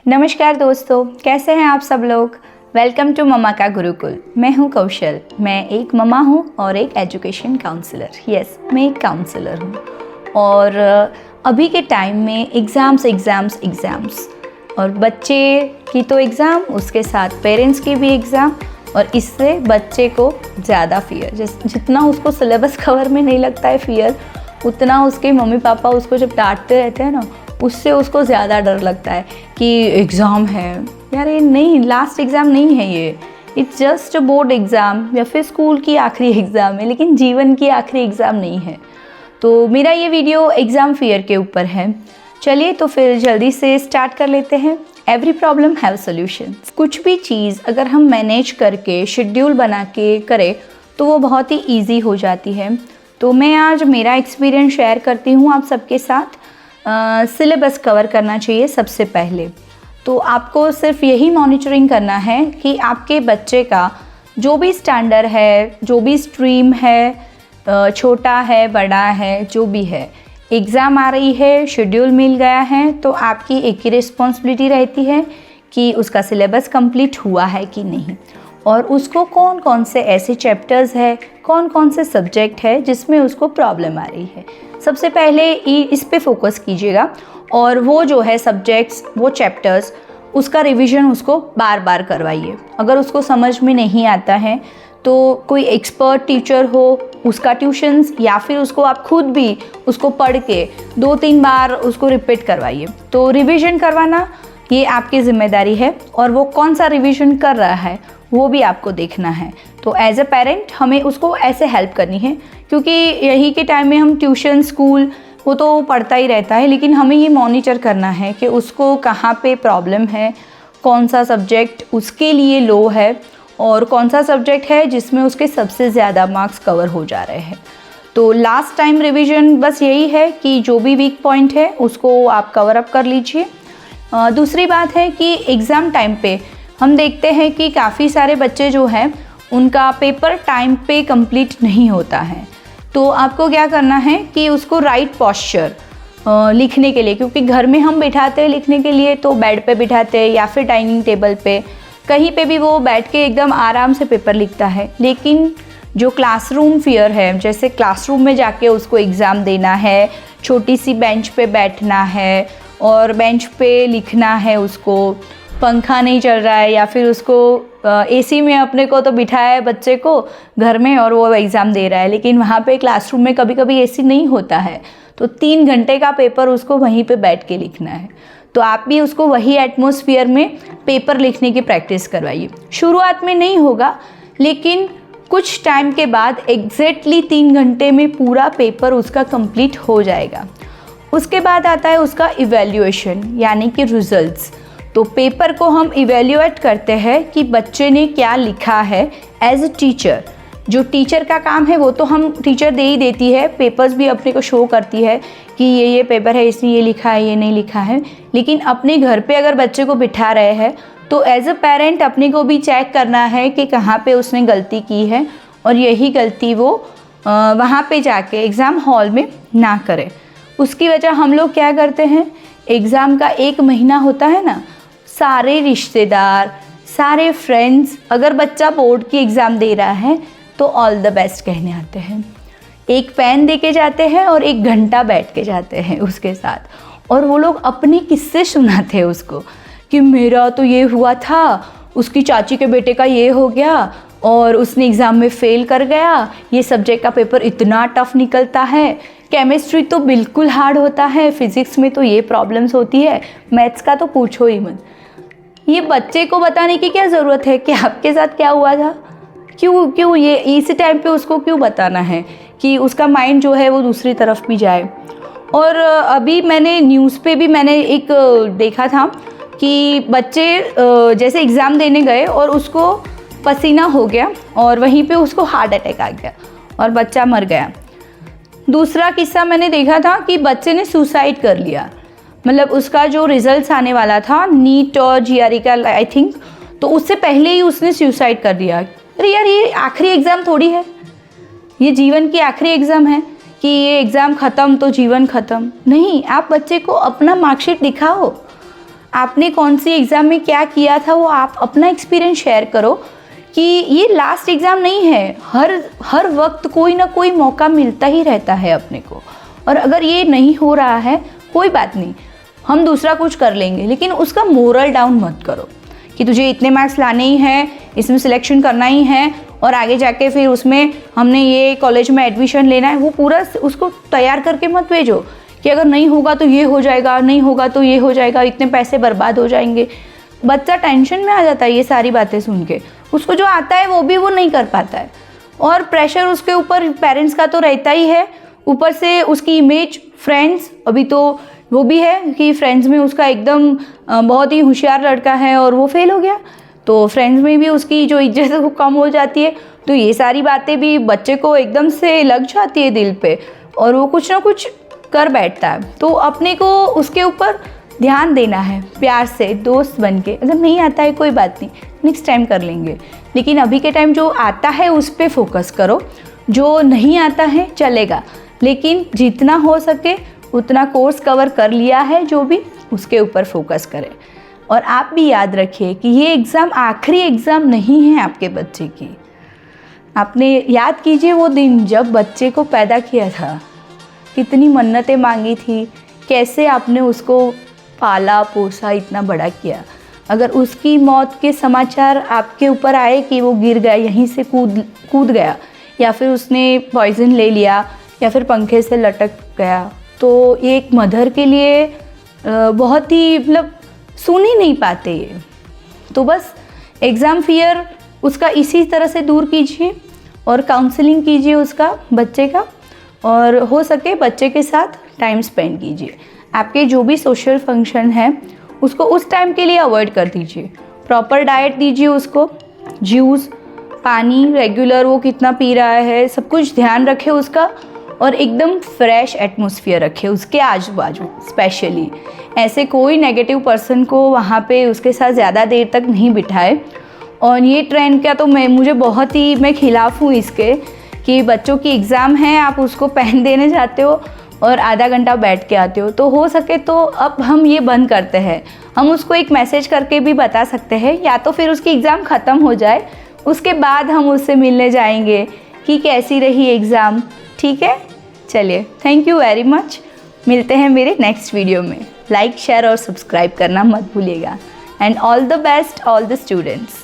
नमस्कार दोस्तों, कैसे हैं आप सब लोग। वेलकम टू मम्मा का गुरुकुल। मैं हूं कौशल। मैं एक मम्मा हूं और एक एजुकेशन काउंसलर। यस, मैं एक काउंसलर हूं। और अभी के टाइम में एग्ज़ाम्स और बच्चे की तो एग्ज़ाम, उसके साथ पेरेंट्स की भी एग्ज़ाम, और इससे बच्चे को ज़्यादा फियर। जितना उसको सिलेबस कवर में नहीं लगता है फियर, उतना उसके मम्मी पापा उसको जब डांटते रहते हैं ना, उससे उसको ज़्यादा डर लगता है कि एग्ज़ाम है। यार ये नहीं, लास्ट एग्ज़ाम नहीं है ये, इट्स जस्ट बोर्ड एग्ज़ाम या फिर स्कूल की आखिरी एग्ज़ाम है, लेकिन जीवन की आखिरी एग्ज़ाम नहीं है। तो मेरा ये वीडियो एग्ज़ाम फियर के ऊपर है। चलिए तो फिर जल्दी से स्टार्ट कर लेते हैं। Every problem have solution. कुछ भी चीज़ अगर हम मैनेज करके शेड्यूल बना के करें तो वो बहुत ही ईजी हो जाती है। तो मैं आज मेरा एक्सपीरियंस शेयर करती हूँ आप सबके साथ। सिलेबस कवर करना चाहिए सबसे पहले। तो आपको सिर्फ यही मॉनिटरिंग करना है कि आपके बच्चे का जो भी स्टैंडर्ड है, जो भी स्ट्रीम है, छोटा है बड़ा है, जो भी है, एग्ज़ाम आ रही है, शेड्यूल मिल गया है, तो आपकी एक ही रिस्पॉन्सिबिलिटी रहती है कि उसका सिलेबस कंप्लीट हुआ है कि नहीं, और उसको कौन कौन से ऐसे चैप्टर्स है, कौन कौन से सब्जेक्ट है जिसमें उसको प्रॉब्लम आ रही है। सबसे पहले इस पे फोकस कीजिएगा, और वो जो है सब्जेक्ट्स, वो चैप्टर्स, उसका रिवीजन उसको बार बार करवाइए। अगर उसको समझ में नहीं आता है तो कोई एक्सपर्ट टीचर हो, उसका ट्यूशन्स, या फिर उसको आप खुद भी उसको पढ़ के 2-3 बार उसको रिपीट करवाइए। तो रिवीजन करवाना ये आपकी ज़िम्मेदारी है, और वो कौन सा रिवीजन कर रहा है वो भी आपको देखना है। तो एज अ पेरेंट हमें उसको ऐसे हेल्प करनी है, क्योंकि यही के टाइम में हम ट्यूशन, स्कूल, वो तो पढ़ता ही रहता है, लेकिन हमें ये मॉनिटर करना है कि उसको कहाँ पे प्रॉब्लम है, कौन सा सब्जेक्ट उसके लिए लो है, और कौन सा सब्जेक्ट है जिसमें उसके सबसे ज़्यादा मार्क्स कवर हो जा रहे हैं। तो लास्ट टाइम रिवीजन बस यही है कि जो भी वीक पॉइंट है उसको आप कवर अप कर लीजिए। दूसरी बात है कि एग्ज़ाम टाइम पे हम देखते हैं कि काफ़ी सारे बच्चे जो हैं उनका पेपर टाइम पे कंप्लीट नहीं होता है। तो आपको क्या करना है कि उसको राइट पोस्चर लिखने के लिए, क्योंकि घर में हम बिठाते हैं लिखने के लिए तो बेड पे बिठाते हैं या फिर डाइनिंग टेबल पे, कहीं पे भी वो बैठ के एकदम आराम से पेपर लिखता है। लेकिन जो क्लासरूम फियर है, जैसे क्लासरूम में जाके उसको एग्ज़ाम देना है, छोटी सी बेंच पे बैठना है और बेंच पे लिखना है, उसको पंखा नहीं चल रहा है, या फिर उसको एसी में अपने को तो बिठाया है बच्चे को घर में और वो एग्ज़ाम दे रहा है, लेकिन वहाँ पे क्लासरूम में कभी कभी एसी नहीं होता है, तो 3 घंटे का पेपर उसको वहीं पे बैठ के लिखना है। तो आप भी उसको वही एटमॉस्फेयर में पेपर लिखने की प्रैक्टिस करवाइए। शुरुआत में नहीं होगा, लेकिन कुछ टाइम के बाद एग्जैक्टली 3 घंटे में पूरा पेपर उसका कंप्लीट हो जाएगा। उसके बाद आता है उसका इवैल्यूएशन, यानी कि रिजल्ट्स। तो पेपर को हम इवैल्यूएट करते हैं कि बच्चे ने क्या लिखा है एज अ टीचर। जो टीचर का काम है वो तो हम टीचर दे ही देती है, पेपर्स भी अपने को शो करती है कि ये पेपर है, इसने ये लिखा है, ये नहीं लिखा है। लेकिन अपने घर पे अगर बच्चे को बिठा रहे हैं तो एज अ पेरेंट अपने को भी चेक करना है कि कहाँ पे उसने गलती की है, और यही गलती वो वहाँ पे जाके एग्ज़ाम हॉल में ना करे। उसकी वजह हम लोग क्या करते हैं, एग्ज़ाम का 1 महीना होता है ना, सारे रिश्तेदार, सारे फ्रेंड्स, अगर बच्चा बोर्ड की एग्ज़ाम दे रहा है तो ऑल द बेस्ट कहने आते हैं, एक पेन दे के जाते हैं और 1 घंटा बैठ के जाते हैं उसके साथ, और वो लोग अपने किस्से सुनाते हैं उसको कि मेरा तो ये हुआ था, उसकी चाची के बेटे का ये हो गया और उसने एग्ज़ाम में फ़ेल कर गया, ये सब्जेक्ट का पेपर इतना टफ निकलता है, केमिस्ट्री तो बिल्कुल हार्ड होता है, फिज़िक्स में तो ये प्रॉब्लम्स होती है, मैथ्स का तो पूछो ही मत। ये बच्चे को बताने की क्या ज़रूरत है कि आपके साथ क्या हुआ था, क्यों ये इसी टाइम पे उसको क्यों बताना है कि उसका माइंड जो है वो दूसरी तरफ भी जाए। और अभी मैंने न्यूज़ पे भी मैंने एक देखा था कि बच्चे जैसे एग्ज़ाम देने गए और उसको पसीना हो गया और वहीं पे उसको हार्ट अटैक आ गया और बच्चा मर गया। दूसरा किस्सा मैंने देखा था कि बच्चे ने सुसाइड कर लिया, मतलब उसका जो रिजल्ट्स आने वाला था नीट और जीआरई का आई थिंक, तो उससे पहले ही उसने सुसाइड कर दिया। अरे यार, ये आखिरी एग्ज़ाम थोड़ी है, ये जीवन की आखिरी एग्ज़ाम है कि ये एग्ज़ाम ख़त्म तो जीवन ख़त्म नहीं। आप बच्चे को अपना मार्कशीट दिखाओ, आपने कौन सी एग्ज़ाम में क्या किया था, वो आप अपना एक्सपीरियंस शेयर करो कि ये लास्ट एग्ज़ाम नहीं है, हर वक्त कोई ना कोई मौका मिलता ही रहता है अपने को। और अगर ये नहीं हो रहा है कोई बात नहीं, हम दूसरा कुछ कर लेंगे, लेकिन उसका मोरल डाउन मत करो कि तुझे इतने मार्क्स लाने ही हैं, इसमें सिलेक्शन करना ही है और आगे जाके फिर उसमें हमने ये कॉलेज में एडमिशन लेना है। वो पूरा उसको तैयार करके मत भेजो कि अगर नहीं होगा तो ये हो जाएगा, नहीं होगा तो ये हो जाएगा, इतने पैसे बर्बाद हो जाएंगे। बच्चा टेंशन में आ जाता है ये सारी बातें सुन के, उसको जो आता है वो भी वो नहीं कर पाता है और प्रेशर उसके ऊपर पेरेंट्स का तो रहता ही है, ऊपर से उसकी इमेज, फ्रेंड्स, अभी तो वो भी है कि फ्रेंड्स में उसका एकदम बहुत ही होशियार लड़का है और वो फेल हो गया, तो फ्रेंड्स में भी उसकी जो इज्जत है वो कम हो जाती है। तो ये सारी बातें भी बच्चे को एकदम से लग जाती है दिल पे और वो कुछ ना कुछ कर बैठता है। तो अपने को उसके ऊपर ध्यान देना है, प्यार से दोस्त बन के। अगर नहीं आता है कोई बात नहीं, नेक्स्ट टाइम कर लेंगे, लेकिन अभी के टाइम जो आता है उस पर फोकस करो, जो नहीं आता है चलेगा, लेकिन जितना हो सके उतना कोर्स कवर कर लिया है जो भी, उसके ऊपर फोकस करें। और आप भी याद रखिए कि ये एग्ज़ाम आखिरी एग्ज़ाम नहीं है आपके बच्चे की। आपने याद कीजिए वो दिन जब बच्चे को पैदा किया था, कितनी मन्नतें मांगी थी, कैसे आपने उसको पाला पोसा, इतना बड़ा किया। अगर उसकी मौत के समाचार आपके ऊपर आए कि वो गिर गया, यहीं से कूद गया, या फिर उसने पॉइज़न ले लिया, या फिर पंखे से लटक गया, तो ये एक मदर के लिए बहुत ही मतलब सुन ही नहीं पाते ये। तो बस एग्ज़ाम फियर उसका इसी तरह से दूर कीजिए और काउंसलिंग कीजिए उसका, बच्चे का, और हो सके बच्चे के साथ टाइम स्पेंड कीजिए। आपके जो भी सोशल फंक्शन है उसको उस टाइम के लिए अवॉइड कर दीजिए। प्रॉपर डाइट दीजिए उसको, जूस, पानी रेगुलर वो कितना पी रहा है, सब कुछ ध्यान रखें उसका, और एकदम फ्रेश एटमॉस्फेयर रखें उसके आजू बाजू। स्पेशली ऐसे कोई नेगेटिव पर्सन को वहाँ पे उसके साथ ज़्यादा देर तक नहीं बिठाए। और ये ट्रेंड का तो मैं खिलाफ़ हूँ इसके, कि बच्चों की एग्ज़ाम है, आप उसको पेन देने जाते हो और आधा घंटा बैठ के आते हो। तो हो सके तो अब हम ये बंद करते हैं, हम उसको एक मैसेज करके भी बता सकते हैं, या तो फिर उसकी एग्ज़ाम ख़त्म हो जाए उसके बाद हम उससे मिलने जाएंगे कि कैसी रही एग्ज़ाम। ठीक है, चलिए, थैंक यू वेरी मच। मिलते हैं मेरे नेक्स्ट वीडियो में। लाइक, शेयर और सब्सक्राइब करना मत भूलिएगा। And all the best all the students.